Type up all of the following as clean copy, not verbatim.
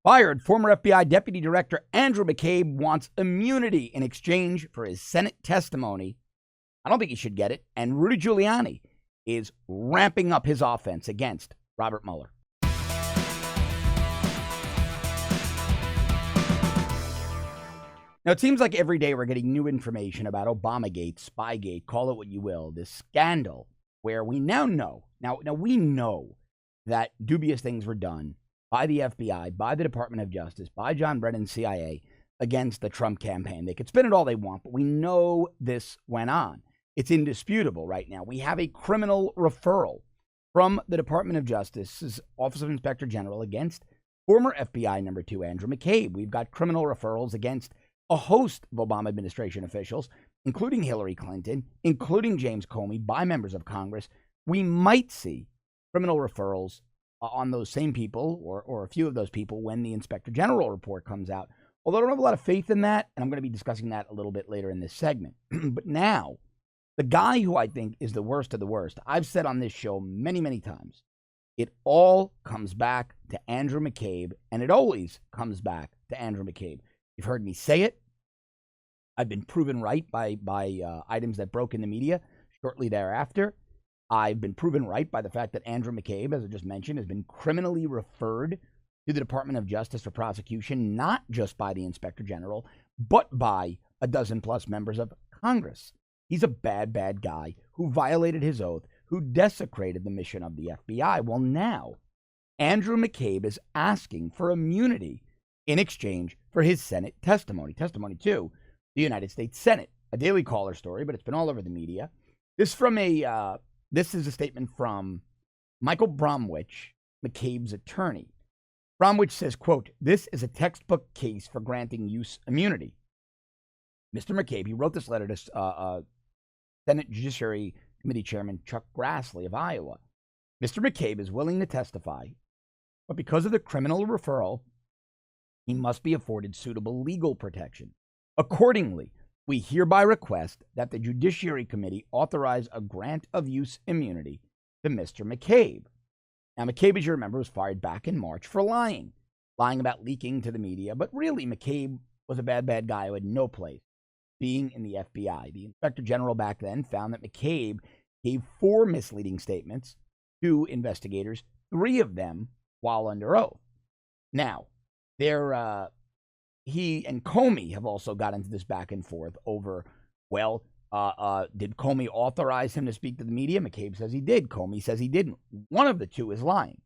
Fired former FBI Deputy Director Andrew McCabe wants immunity in exchange for his Senate testimony. I don't think he should get it. And Rudy Giuliani is ramping up his offense against Robert Mueller. Now, it seems like every day we're getting new information about Obamagate, Spygate, call it what you will, this scandal where we now know, now we know that dubious things were done by the FBI, by the Department of Justice, by John Brennan's CIA against the Trump campaign. They could spin it all they want, but we know this went on. It's indisputable right now. We have a criminal referral from the Department of Justice's Office of Inspector General against former FBI number 2, Andrew McCabe. We've got criminal referrals against a host of Obama administration officials, including Hillary Clinton, including James Comey, by members of Congress. We might see criminal referrals on those same people or a few of those people when the Inspector General report comes out. Although I don't have a lot of faith in that, and I'm going to be discussing that a little bit later in this segment. But now, the guy who I think is the worst of the worst, I've said on this show many, many times, it all comes back to Andrew McCabe, and it always comes back to Andrew McCabe. You've heard me say it. I've been proven right by items that broke in the media shortly thereafter. I've been proven right by the fact that Andrew McCabe, as I just mentioned, has been criminally referred to the Department of Justice for prosecution, not just by the Inspector General, but by a dozen plus members of Congress. He's a bad, bad guy who violated his oath, who desecrated the mission of the FBI. Well, now, Andrew McCabe is asking for immunity in exchange for his Senate testimony to the United States Senate. A Daily Caller story, but it's been all over the media. This is a statement from Michael Bromwich, McCabe's attorney. Bromwich says, quote, "This is a textbook case for granting use immunity." Mr. McCabe, he wrote this letter to Senate Judiciary Committee Chairman Chuck Grassley of Iowa. Mr. McCabe is willing to testify, but because of the criminal referral, he must be afforded suitable legal protection. Accordingly, we hereby request that the Judiciary Committee authorize a grant of use immunity to Mr. McCabe. Now, McCabe, as you remember, was fired back in March for lying about leaking to the media. But really, McCabe was a bad, bad guy who had no place being in the FBI. The Inspector General back then found that McCabe gave 4 misleading statements to investigators, 3 of them while under oath. Now, he and Comey have also got into this back and forth over, did Comey authorize him to speak to the media? McCabe says he did. Comey says he didn't. One of the two is lying.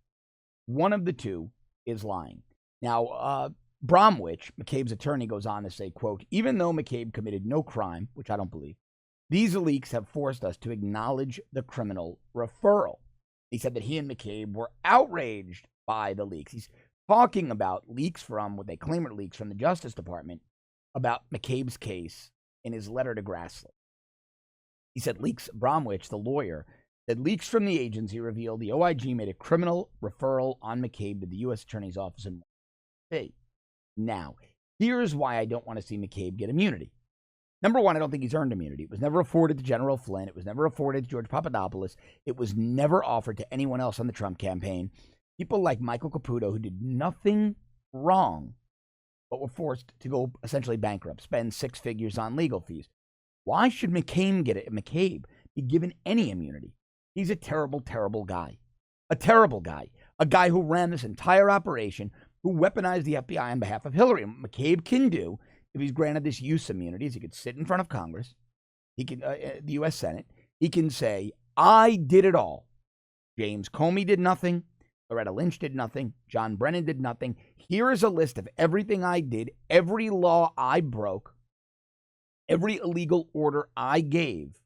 Now, Bromwich, McCabe's attorney, goes on to say, quote, "Even though McCabe committed no crime," which I don't believe, "these leaks have forced us to acknowledge the criminal referral." He said that he and McCabe were outraged by the leaks. He's talking about leaks from what they claim are leaks from the Justice Department about McCabe's case in his letter to Grassley. He said Bromwich, the lawyer, said leaks from the agency revealed the OIG made a criminal referral on McCabe to the U.S. Attorney's Office in Washington. Now, here's why I don't want to see McCabe get immunity. Number one, I don't think he's earned immunity. It was never afforded to General Flynn. It was never afforded to George Papadopoulos. It was never offered to anyone else on the Trump campaign. People like Michael Caputo, who did nothing wrong, but were forced to go essentially bankrupt, spend 6 figures on legal fees. Why should McCabe be given any immunity? He's a terrible, terrible guy. A terrible guy. A guy who ran this entire operation, who weaponized the FBI on behalf of Hillary. And what McCabe can do, if he's granted this use immunity, is he could sit in front of Congress, he can, the U.S. Senate, he can say, "I did it all. James Comey did nothing. Loretta Lynch did nothing. John Brennan did nothing. Here is a list of everything I did, every law I broke, every illegal order I gave.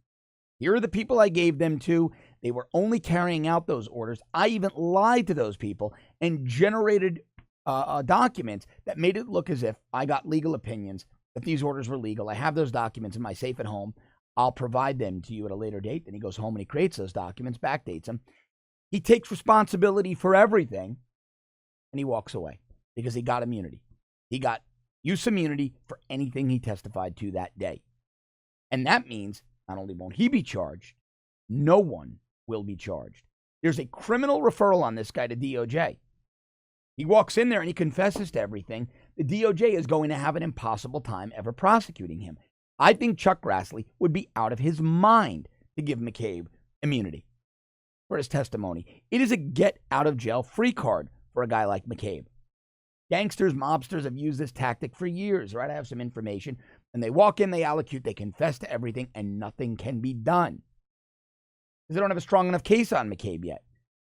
Here are the people I gave them to. They were only carrying out those orders. I even lied to those people and generated documents that made it look as if I got legal opinions, that these orders were legal. I have those documents in my safe at home. I'll provide them to you at a later date." Then he goes home and he creates those documents, backdates them. He takes responsibility for everything, and he walks away because he got immunity. He got use immunity for anything he testified to that day. And that means not only won't he be charged, no one will be charged. There's a criminal referral on this guy to DOJ. He walks in there and he confesses to everything. The DOJ is going to have an impossible time ever prosecuting him. I think Chuck Grassley would be out of his mind to give McCabe immunity for his testimony. It is a get-out-of-jail-free card for a guy like McCabe. Gangsters, mobsters have used this tactic for years, right? I have some information. And they walk in, they allocute, they confess to everything, and nothing can be done. Because they don't have a strong enough case on McCabe yet.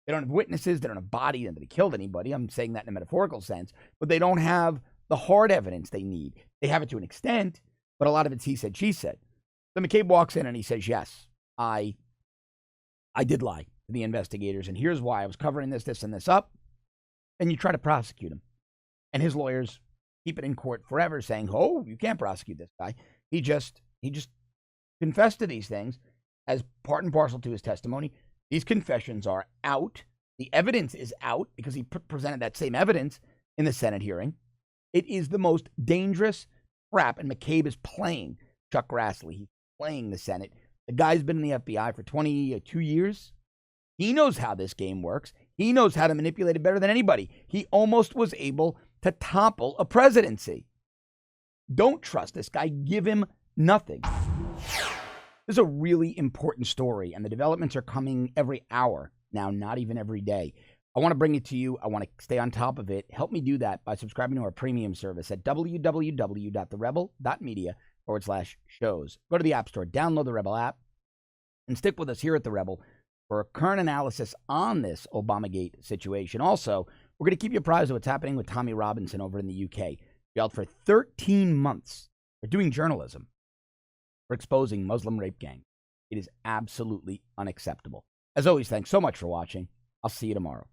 They don't have witnesses, they don't have bodies, and they killed anybody. I'm saying that in a metaphorical sense. But they don't have the hard evidence they need. They have it to an extent, but a lot of it's he said, she said. So McCabe walks in and he says, yes, I did lie to the investigators, and here's why. I was covering this, and this up. And you try to prosecute him. And his lawyers keep it in court forever saying, oh, you can't prosecute this guy. He just confessed to these things as part and parcel to his testimony. These confessions are out. The evidence is out because he presented that same evidence in the Senate hearing. It is the most dangerous trap, and McCabe is playing Chuck Grassley. He's playing the Senate. The guy's been in the FBI for 22 years. He knows how this game works. He knows how to manipulate it better than anybody. He almost was able to topple a presidency. Don't trust this guy. Give him nothing. This is a really important story, and the developments are coming every hour now, not even every day. I want to bring it to you. I want to stay on top of it. Help me do that by subscribing to our premium service at www.therebel.media/shows. Go to the App Store, download the Rebel app, and stick with us here at The Rebel for a current analysis on this Obamagate situation. Also, we're going to keep you apprised of what's happening with Tommy Robinson over in the UK. Jailed for 13 months for doing journalism, for exposing Muslim rape gangs. It is absolutely unacceptable. As always, thanks so much for watching. I'll see you tomorrow.